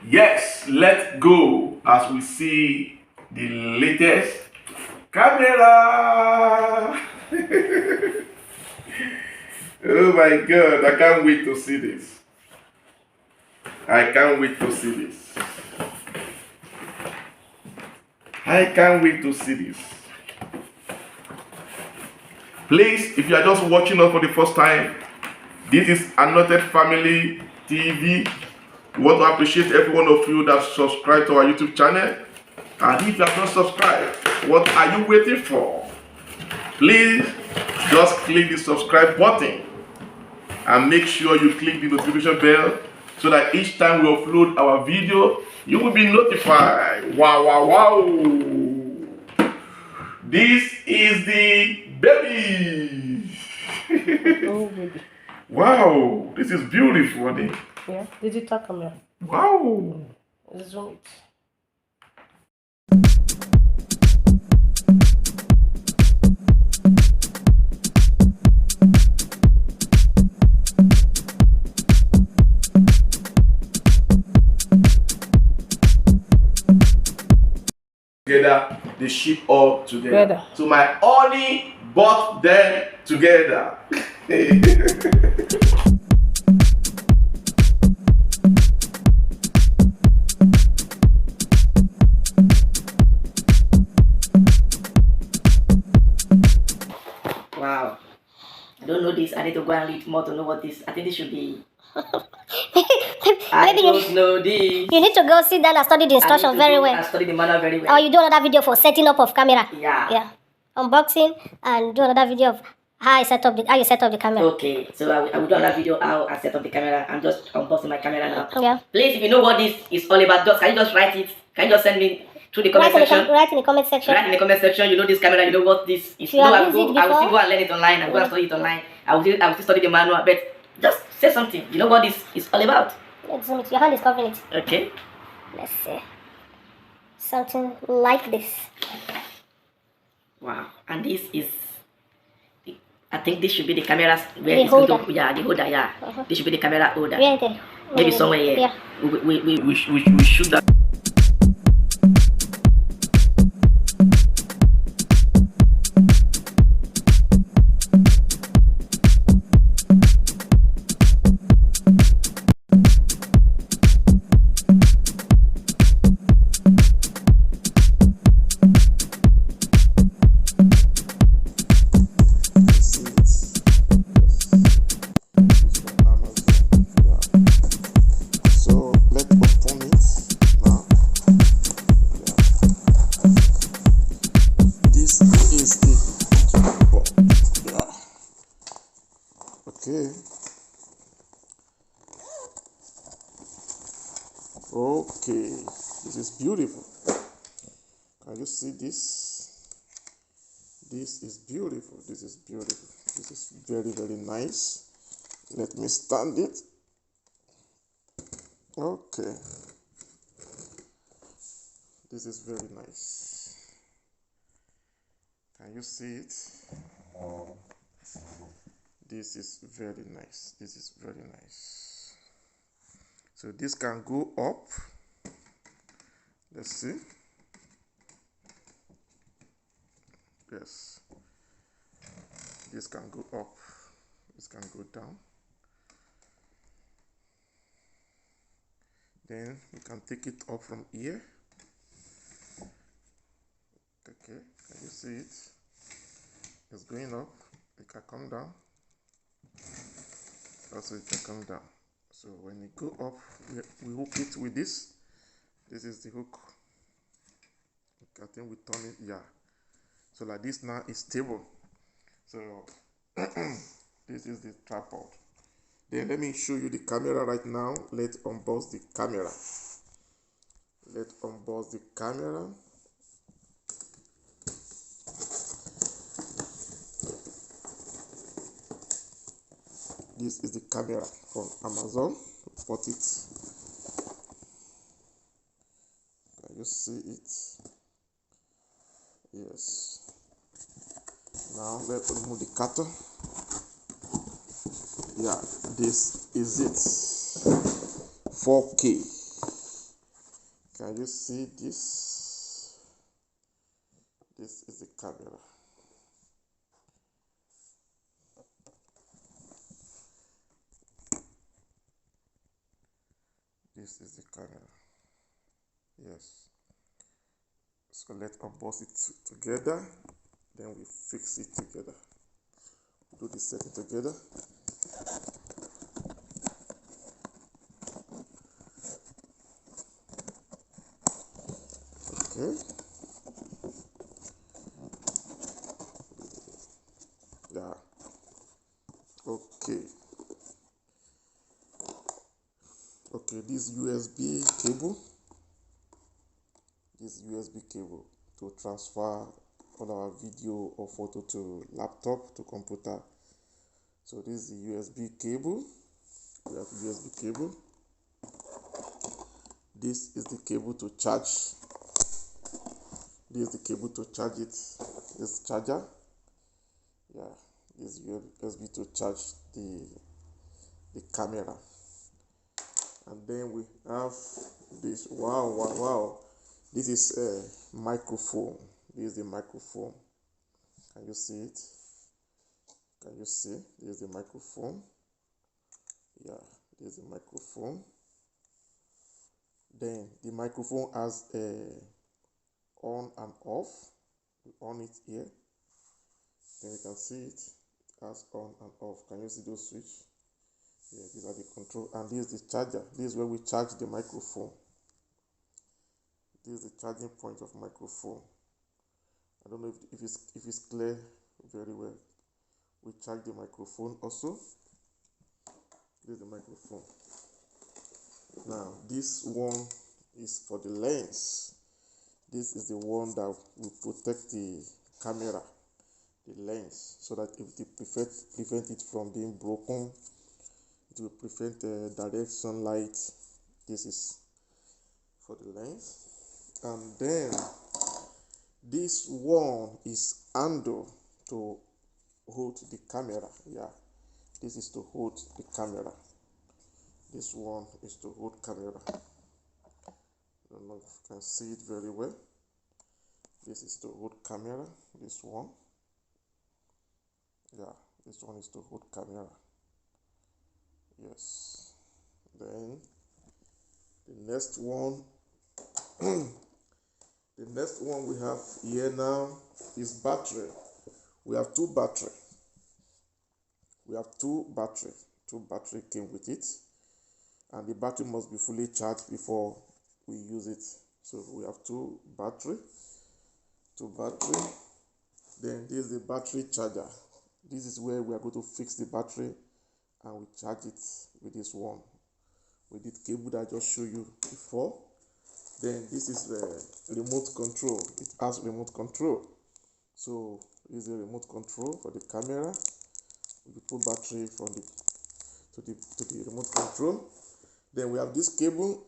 Yes, let's go as we see the latest camera. Oh my God, I can't wait to see this. I can't wait to see this. I can't wait to see this. Please, if you are just watching us for the first time, this is Untitled Family TV. We want to appreciate every one of you that subscribe to our YouTube channel. And if you have not subscribed, what are you waiting for? Please just click the subscribe button and make sure you click the notification bell so that each time we upload our video, you will be notified. Wow, wow, wow. This is the baby. Oh, baby. Wow, this is beautiful. Yeah, digital camera. Wow. Zoom it. Together, they ship all together. So my honey bought them together. Wow. I don't know this. I need to go and read more to know what this. I think this should be. I don't know this. You need to go sit down and study the instructions very well. And study the manual very well. Or you do another video for setting up of camera. Yeah. Unboxing and do another video of how you set up the camera. Okay, so I will do another video how I set up the camera. I'm just unboxing my camera now. Yeah. Please, if you know what this is all about, can you just write it? Can you just send me through the comment section? Write in the comment section. Write in the comment section. You know this camera. You know what this is. I will still go and learn it online. I'm going to study it online. I will still study the manual. But just say something. You know what this is all about? Let's zoom it. Your hand is covering it. Okay. Let's see. Something like this. Wow. And this is, I think this should be the camera's where the it's going holder. to, yeah, the holder, yeah. This should be the camera holder. Where is it? Maybe somewhere here. Yeah. We should that. Okay, this is beautiful. Can you see this? This is beautiful. This is beautiful. This is very, very nice. Let me stand it. Okay. This is very nice. Can you see it? This is very nice. This is very nice. So this can go up. Let's see. Yes. This can go up. This can go down. Then you can take it up from here. Okay, can you see it? It's going up. It can come down. Also, it can come down. So when it go up, we hook it with this. This is the hook. Okay, I think we turn it, yeah. So like this now is stable. So this is the tripod. Then let me show you the camera right now. Let's unbox the camera. Let's unbox the camera. This is the camera from Amazon. Bought it. Can you see it? Yes. Now let's remove the cutter. Yeah, this is it. 4K. Can you see this? This is the camera. This is the camera. Yes. So let's unbox it together. Then we fix it together. Do the setting together. Okay. Yeah. Okay. Okay, this USB cable. This USB cable to transfer all our video or photo to laptop, to computer. So this is the USB cable. We have USB cable. This is the cable to charge. This is the cable to charge it. This charger. Yeah, this USB to charge the camera. And then we have this. Wow. This is a microphone. This is the microphone. Can you see it? Can you see? This is the microphone. Yeah, this is the microphone. Then the microphone has a on and off. We on it here. Then you can see it as on and off. Can you see those switch? Yeah, these are the control. And this is the charger. This is where we charge the microphone. This is the charging point of microphone. I don't know if it's clear very well. We charge the microphone also. This is the microphone. Now this one is for the lens. This is the one that will protect the camera, the lens, so that if they prevent it from being broken, it will prevent direct sunlight. This is for the lens. And then this one is handle to hold the camera. Yeah, this is to hold the camera. This one is to hold camera. I don't know if you can see it very well. This is to hold camera. This one. Yeah, this one is to hold camera. Yes. Then the next one the next one we have here now is battery. We have two battery. Two battery came with it, and the battery must be fully charged before we use it. So we have two battery. Then this is the battery charger. This is where we are going to fix the battery, and we charge it with this one, with the cable that I just showed you before. Then this is the remote control. It has remote control. So this is a remote control for the camera. We put battery from to the remote control. Then we have this cable.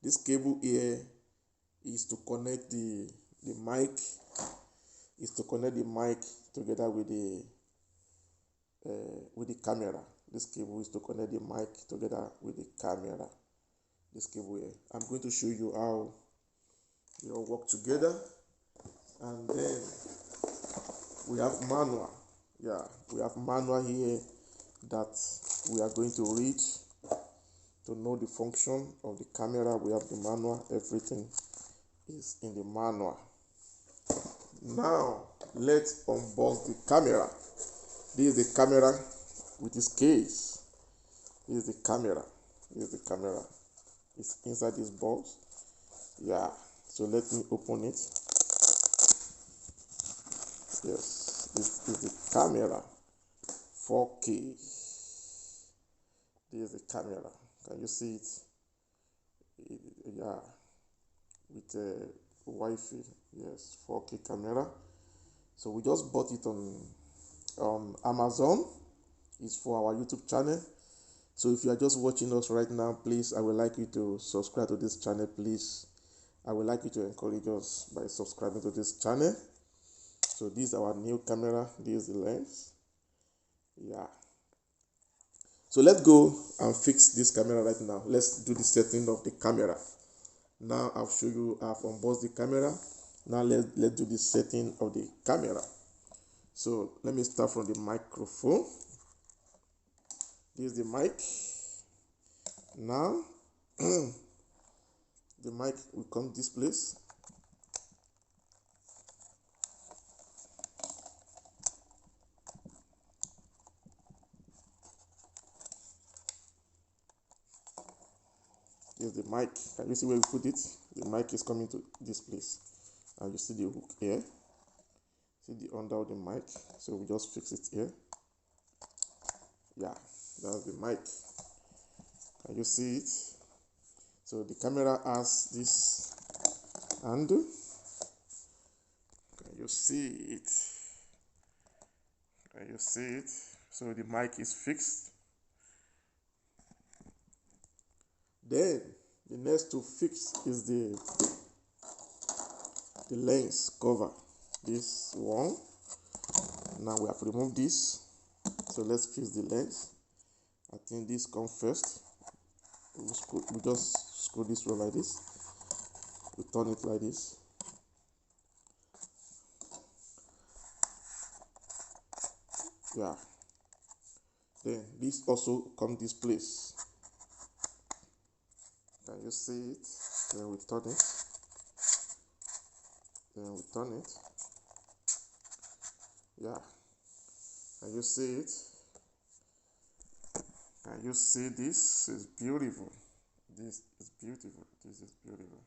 This cable here is to connect the mic. Is to connect the mic together with the camera. This cable is to connect the mic together with the camera. This cable here. I'm going to show you how they all work together. And then we have manual. Yeah, we have manual here that we are going to read to know the function of the camera. We have the manual. Everything is in the manual. Now let's unbox the camera. This is the camera with its case. This is the camera. It's inside this box. Yeah, so let me open it. Yes, this is the camera. 4K. This is the camera. Can you see it? Yeah, with Wi-Fi. Yes, 4K camera. So we just bought it on Amazon. It's for our YouTube channel. So if you are just watching us right now, please, I would like you to subscribe to this channel, please. I would like you to encourage us by subscribing to this channel. So this is our new camera. This is the lens. Yeah. So let's go and fix this camera right now. Let's do the setting of the camera. Now I'll show you, I've unboxed the camera. Now let's do the setting of the camera. So let me start from the microphone. This is the mic. Now the mic will come this place. Here's the mic. Can you see where we put it? The mic is coming to this place. And you see the hook here. See the under of the mic. So we just fix it here. Yeah, that's the mic. Can you see it? So the camera has this handle. Can you see it? Can you see it? So the mic is fixed. Then the next to fix is the lens cover. This one. Now we have removed this. So let's fix the lens. I think this comes first. We just screw this one like this. We turn it like this. Yeah. Then this also comes this place. Can you see it? Then we turn it. Then we turn it. Yeah. Can you see it? Can you see this? It's beautiful. This is beautiful. This is beautiful.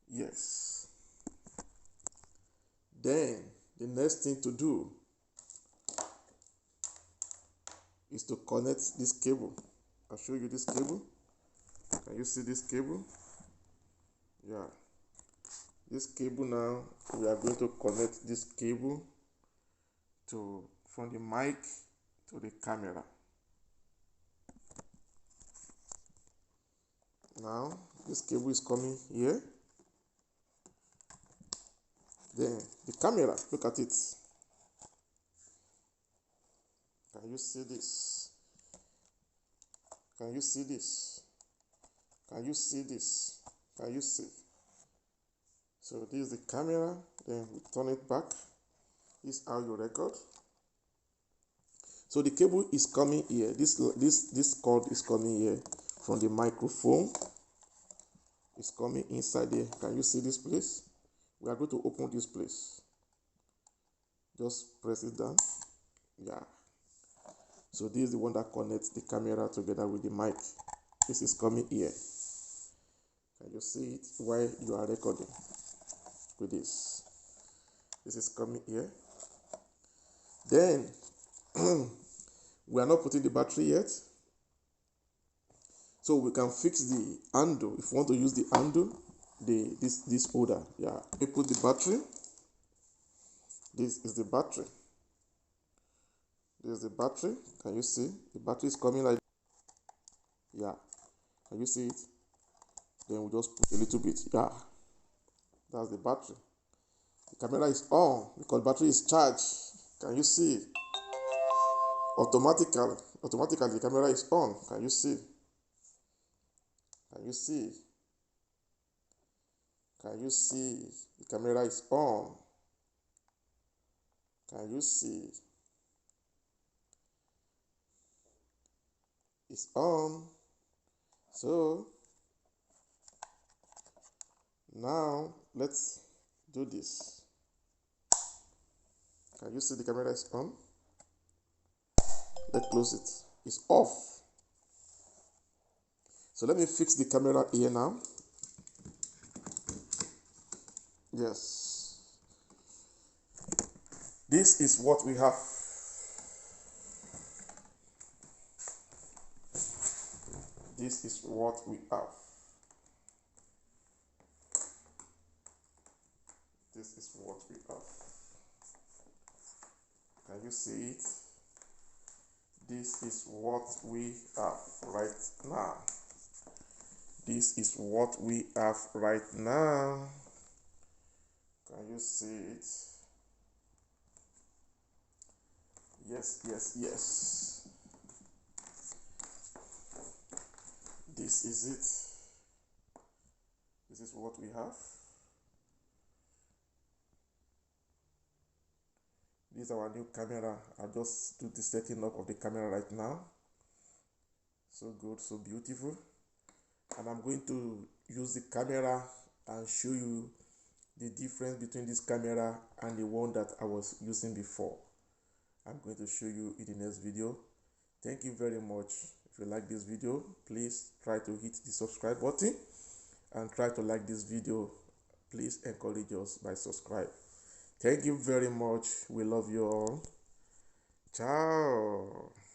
Yes. Then the next thing to do is to connect this cable. I'll show you this cable. Can you see this cable? Yeah. This cable now, we are going to connect this cable from the mic to the camera. Now this cable is coming here. Then the camera, look at it. Can you see this? Can you see this? Can you see this? Can you see? So this is the camera. Then we turn it back. This is how you record. So the cable is coming here. This cord is coming here from the microphone. It's coming inside there. Can you see this place? We are going to open this place. Just press it down. Yeah. So this is the one that connects the camera together with the mic. This is coming here. Can you see it while you are recording with this? This is coming here. Then we are not putting the battery yet. So we can fix the handle. If you want to use the handle, this holder. Yeah. We put the battery. This is the battery. This is the battery. Can you see? The battery is coming like, yeah. Can you see it? Then we just put a little bit. Yeah. That's the battery. The camera is on because battery is charged. Can you see? Automatically the camera is on. Can you see? Can you see? Can you see? The camera is on. Can you see? It's on. So now let's do this. Can you see the camera is on? Let's close it. It's off. So let me fix the camera here now. Yes. This is what we have. This is what we have. This is what we have. Can you see it? This is what we have right now. This is what we have right now. Can you see it? Yes, yes, yes. this is it. This is what we have. This is our new camera. I'll just do the setting up of the camera right now. So good, so beautiful. And I'm going to use the camera and show you the difference between this camera and the one that I was using before. I'm going to show you in the next video. Thank you very much. If you like this video, please try to hit the subscribe button and try to like this video. Please encourage us by subscribe. Thank you very much. We love you all. Ciao.